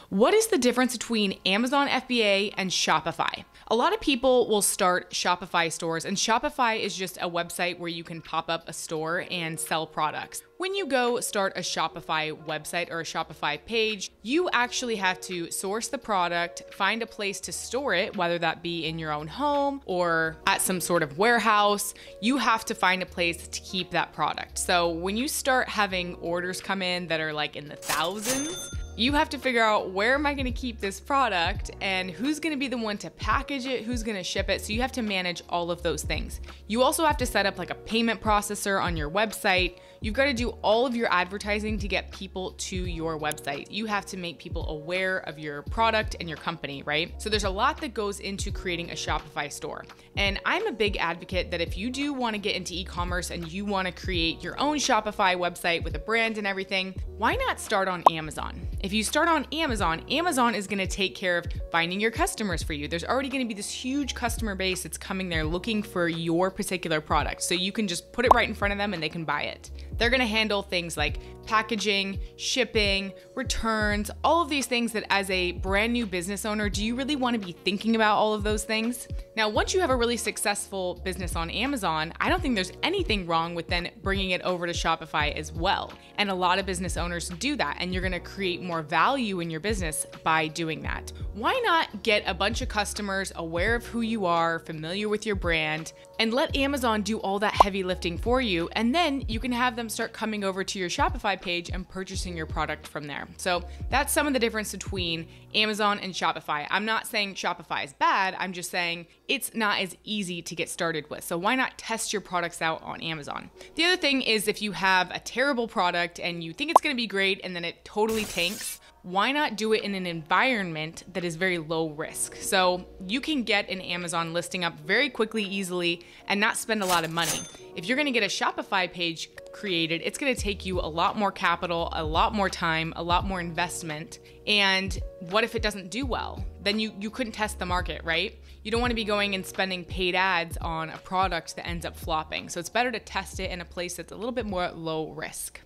What is the difference between Amazon FBA and Shopify? A lot of people will start Shopify stores, and Shopify is just a website where you can pop up a store and sell products. When you go start a Shopify website or a Shopify page, you actually have to source the product, find a place to store it, whether that be in your own home or at some sort of warehouse. You have to find a place to keep that product. So when you start having orders come in that are like in the thousands, you have to figure out, where am I gonna keep this product and who's gonna be the one to package it, who's gonna ship it. So you have to manage all of those things. You also have to set up like a payment processor on your website. You've got to do all of your advertising to get people to your website. You have to make people aware of your product and your company, right? So there's a lot that goes into creating a Shopify store. And I'm a big advocate that if you do want to get into e-commerce and you want to create your own Shopify website with a brand and everything, why not start on Amazon? If you start on Amazon, Amazon is going to take care of finding your customers for you. There's already going to be this huge customer base that's coming there looking for your particular product. So you can just put it right in front of them and they can buy it. They're going to handle things like packaging, shipping, returns, all of these things that as a brand new business owner, do you really want to be thinking about all of those things? Now, once you have a really successful business on Amazon, I don't think there's anything wrong with then bringing it over to Shopify as well. And a lot of business owners do that, and you're going to create more value in your business by doing that. Why not get a bunch of customers aware of who you are, familiar with your brand, and let Amazon do all that heavy lifting for you, and then you can have them start coming over to your Shopify page and purchasing your product from there. So that's some of the difference between Amazon and Shopify. I'm not saying Shopify is bad, I'm just saying it's not as easy to get started with. So why not test your products out on Amazon? The other thing is, if you have a terrible product and you think it's gonna be great and then it totally tanks, why not do it in an environment that is very low risk? So you can get an Amazon listing up very quickly, easily, and not spend a lot of money. If you're gonna get a Shopify page created, it's gonna take you a lot more capital, a lot more time, a lot more investment. And what if it doesn't do well? Then you couldn't test the market, right? You don't wanna be going and spending paid ads on a product that ends up flopping. So it's better to test it in a place that's a little bit more low risk.